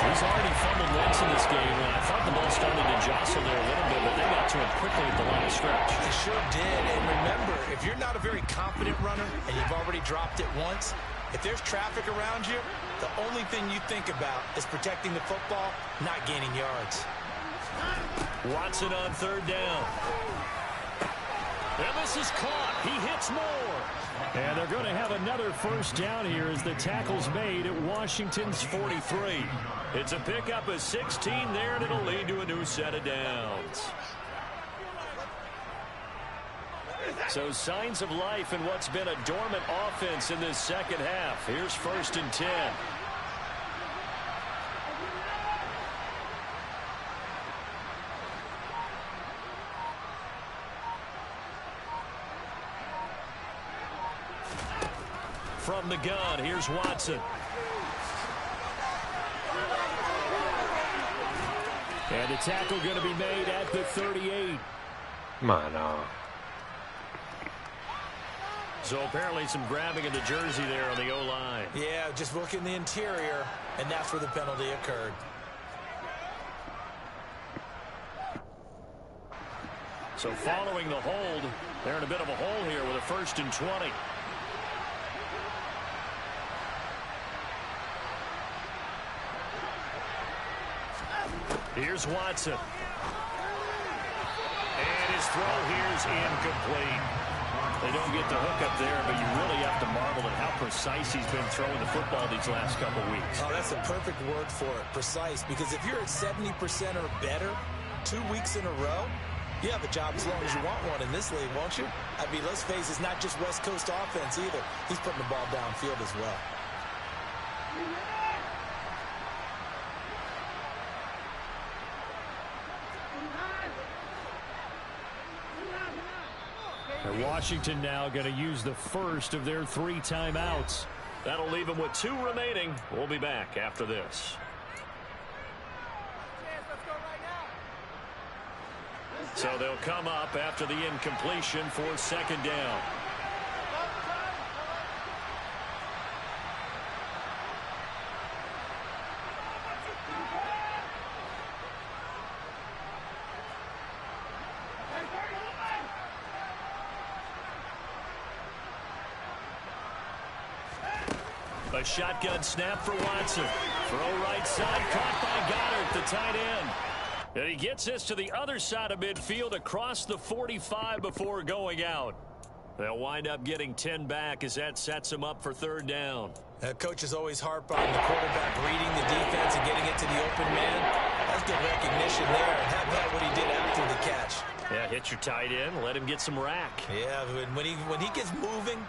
He's already fumbled once in this game, and I thought the ball started to jostle there a little bit, but they got to him quickly at the line of scrimmage. They sure did, and remember, if you're not a very confident runner and you've already dropped it once, if there's traffic around you, the only thing you think about is protecting the football, not gaining yards. Watson on third down. And this is caught. He hits more. And they're going to have another first down here as the tackle's made at Washington's 43. It's a pickup of 16 there, and it'll lead to a new set of downs. So signs of life in what's been a dormant offense in this second half. Here's 1st and 10. From the gun, here's Watson. And the tackle going to be made at the 38. Ma no. So apparently some grabbing of the jersey there on the O-line. Yeah, just look in the interior, and that's where the penalty occurred. So following the hold, they're in a bit of a hole here with a 1st and 20. Here's Watson. And his throw here's incomplete. They don't get the hook up there, but you really have to marvel at how precise he's been throwing the football these last couple weeks. Oh, that's a perfect word for it, precise, because if you're at 70% or better 2 weeks in a row, you have a job as long as you want one in this league, won't you? I mean, let's face it, it's not just West Coast offense either. He's putting the ball downfield as well. And Washington now going to use the first of their 3 timeouts. That'll leave them with 2 remaining. We'll be back after this. So they'll come up after the incompletion for second down. A shotgun snap for Watson. Throw right side, caught by Goddard, the tight end. And he gets this to the other side of midfield across the 45 before going out. They'll wind up getting 10 back as that sets them up for third down. Coaches always harp on the quarterback reading the defense and getting it to the open man. That's good recognition there, and have that what he did after the catch. Yeah, hit your tight end, let him get some rack. Yeah, when he gets moving,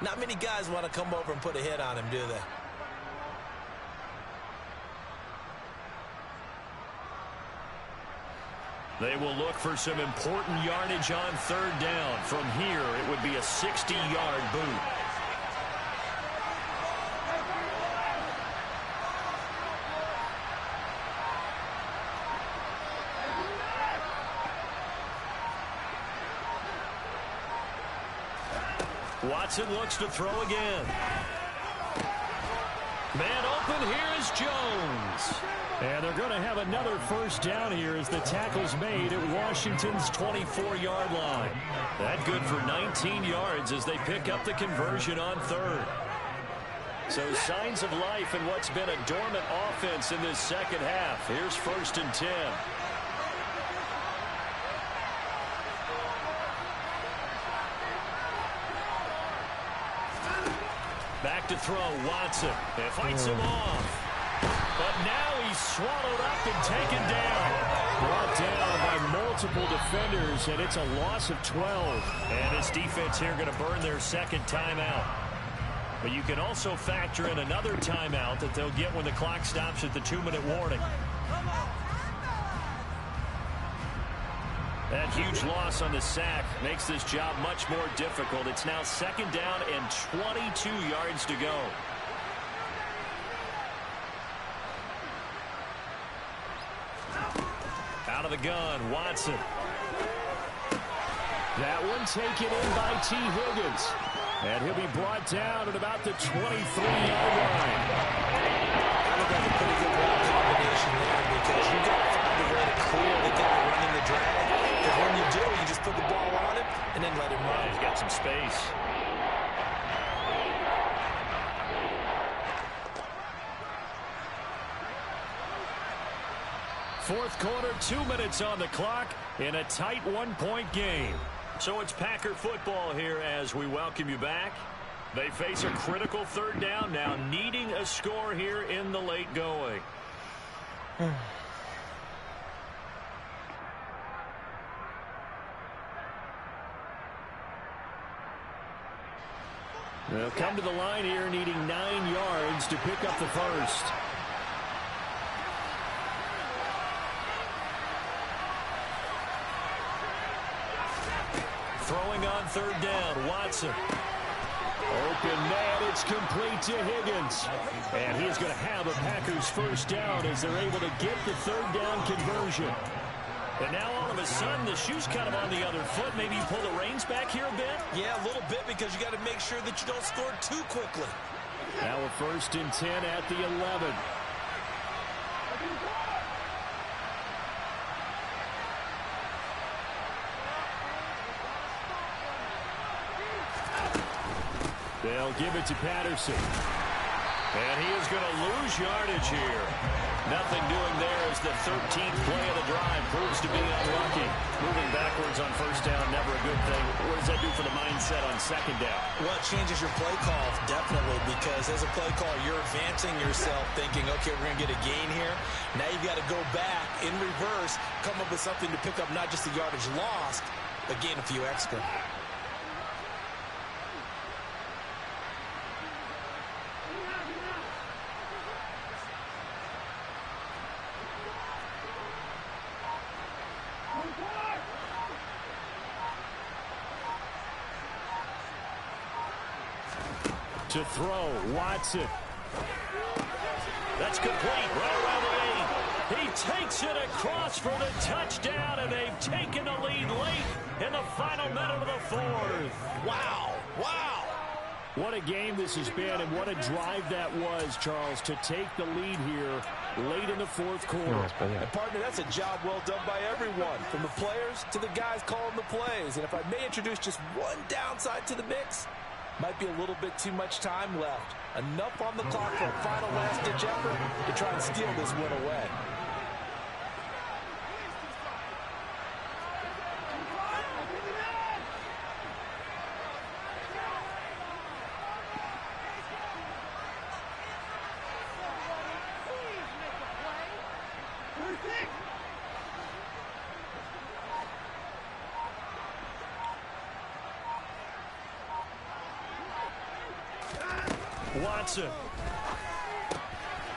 not many guys want to come over and put a hit on him, do they? They will look for some important yardage on third down. From here, it would be a 60-yard boot. Watson looks to throw again. Man open, here is Jones. And they're going to have another first down here as the tackle's made at Washington's 24-yard line. That good for 19 yards as they pick up the conversion on third. So signs of life in what's been a dormant offense in this second half. Here's 1st and 10. Back to throw, Watson. It fights him off. But now he's swallowed up and taken down. Brought down by multiple defenders, and it's a loss of 12. And this defense here going to burn their second timeout. But you can also factor in another timeout that they'll get when the clock stops at the 2-minute warning. That huge loss on the sack makes this job much more difficult. It's now 2nd down and 22 yards to go. Out of the gun, Watson. That one taken in by T. Higgins. And he'll be brought down at about the 23-yard line. I look like a pretty good route combination there because you've got to find a way to clear the guy running the drag. Because when you do, you just put the ball on him and then let him run. He's got some space. Fourth quarter, 2 minutes on the clock in a tight 1-point game. So it's Packer football here as we welcome you back. They face a critical 3rd down now, needing a score here in the late going. They'll come to the line here needing 9 yards to pick up the first. Throwing on 3rd down, Watson. Open man, it's complete to Higgins. And he's going to have a Packers first down as they're able to get the 3rd down conversion. And now all of a sudden the shoe's kind of on the other foot. Maybe you pull the reins back here a bit? Yeah, a little bit because you got to make sure that you don't score too quickly. Now a 1st and 10 at the 11. They'll give it to Patterson. And he is going to lose yardage here. Nothing doing there as the 13th play of the drive proves to be unlucky. Moving backwards on 1st down, never a good thing. What does that do for the mindset on 2nd down? Well, it changes your play call, definitely, because as a play call, you're advancing yourself thinking, okay, we're going to get a gain here. Now you've got to go back in reverse, come up with something to pick up not just the yardage lost, but gain a few extra. To throw, Watson. That's complete, right around the 8. He takes it across for the touchdown, and they've taken the lead late in the final minute of the 4th. Wow, wow. What a game this has been, and what a drive that was, Charles, to take the lead here late in the 4th quarter. And partner, that's a job well done by everyone, from the players to the guys calling the plays. And if I may introduce just one downside to the mix, might be a little bit too much time left. Enough on the clock for a final last-ditch effort to try and steal this win away. Watson.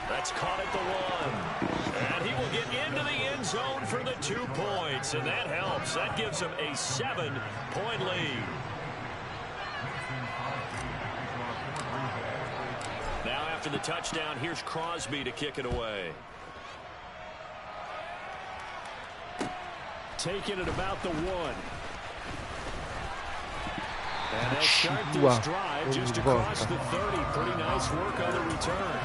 That's caught at the 1. And he will get into the end zone for the 2 points. And that helps. That gives him a 7-point lead. Now after the touchdown, here's Crosby to kick it away. Taking it about the 1. And they'll start this drive just across the 30. Pretty nice work on the return.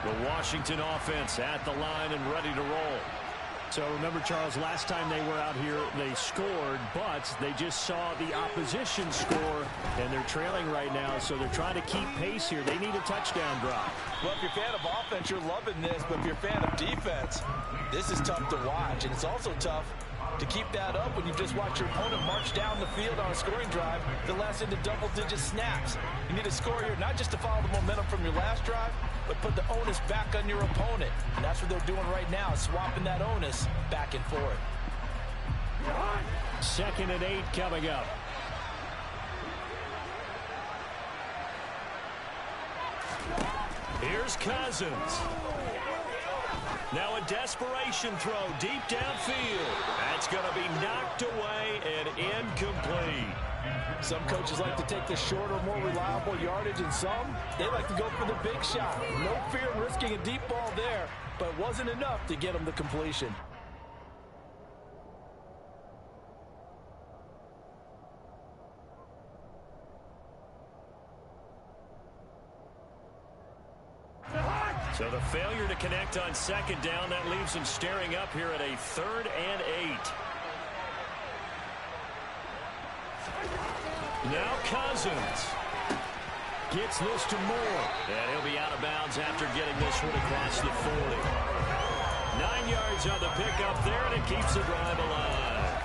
The Washington offense at the line and ready to roll. So remember, Charles, last time they were out here, they scored, but they just saw the opposition score, and they're trailing right now, so they're trying to keep pace here. They need a touchdown drive. Well, if you're a fan of offense, you're loving this, but if you're a fan of defense, this is tough to watch, and it's also tough to keep that up when you've just watched your opponent march down the field on a scoring drive that lasts into double-digit snaps. You need a score here, not just to follow the momentum from your last drive, but put the onus back on your opponent. And that's what they're doing right now, swapping that onus back and forth. 2nd and 8 coming up. Here's Cousins. Now a desperation throw deep downfield. That's going to be knocked away and incomplete. Some coaches like to take the shorter, more reliable yardage, and some, they like to go for the big shot. No fear in risking a deep ball there, but it wasn't enough to get them the completion. So the failure to connect on 2nd down, that leaves him staring up here at a 3rd and 8. Now Cousins gets this to Moore. And he'll be out of bounds after getting this one across the 40. 9 yards on the pickup there, and it keeps the drive alive.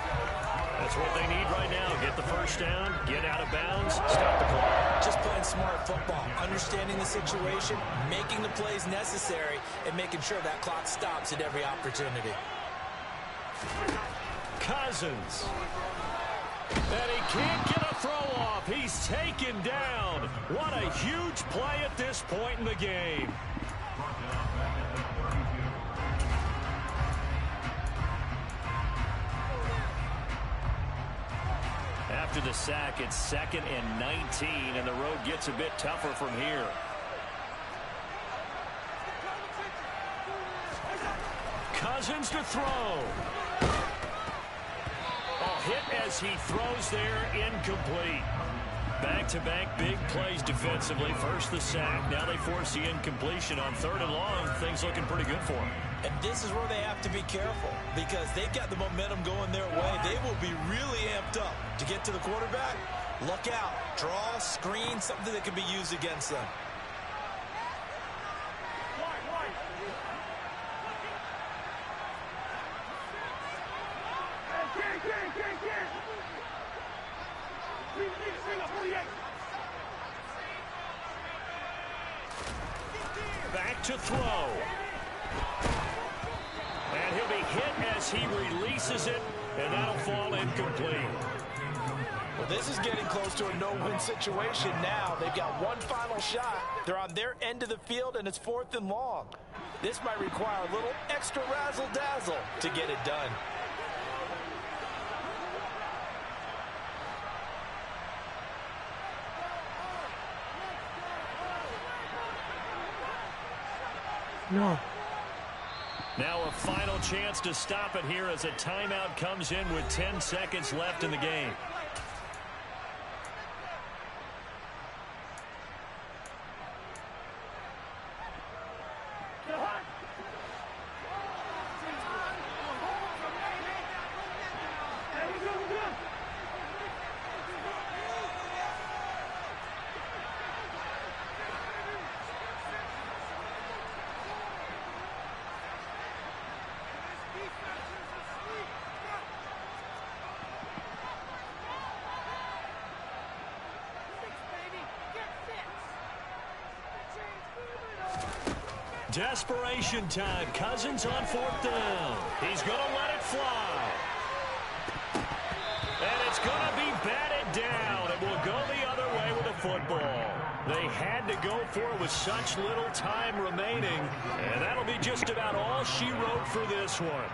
That's what they need right now. Get the first down, get out of bounds, stop the clock. Just playing smart football, understanding the situation, making the plays necessary, and making sure that clock stops at every opportunity. Cousins. And he can't get a throw off. He's taken down. What a huge play at this point in the game. After the sack, it's 2nd and 19, and the road gets a bit tougher from here. Cousins to throw. Hit as he throws there, incomplete. Back-to-back big plays defensively. First the sack, now they force the incompletion on 3rd and long. Things looking pretty good for them. And this is where they have to be careful because they've got the momentum going their way. They will be really amped up to get to the quarterback. Look out. Draw, screen, something that can be used against them. Back to throw. And he'll be hit as he releases it, and that'll fall incomplete. Well, this is getting close to a no-win situation now. They've got one final shot. They're on their end of the field, and it's 4th and long. This might require a little extra razzle-dazzle to get it done. No. Now a final chance to stop it here as a timeout comes in with 10 seconds left in the game. Desperation time. Cousins on 4th down. He's going to let it fly. And it's going to be batted down. It will go the other way with the football. They had to go for it with such little time remaining. And that'll be just about all she wrote for this one.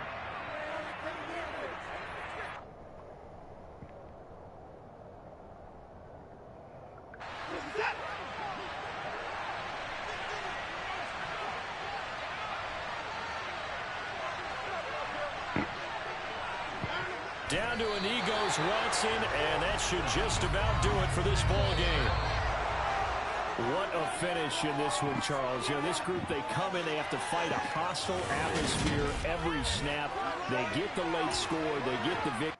Down to an Egos Watson, and that should just about do it for this ball game. What a finish in this one, Charles. You know, this group, they come in, they have to fight a hostile atmosphere every snap. They get the late score, they get the victory.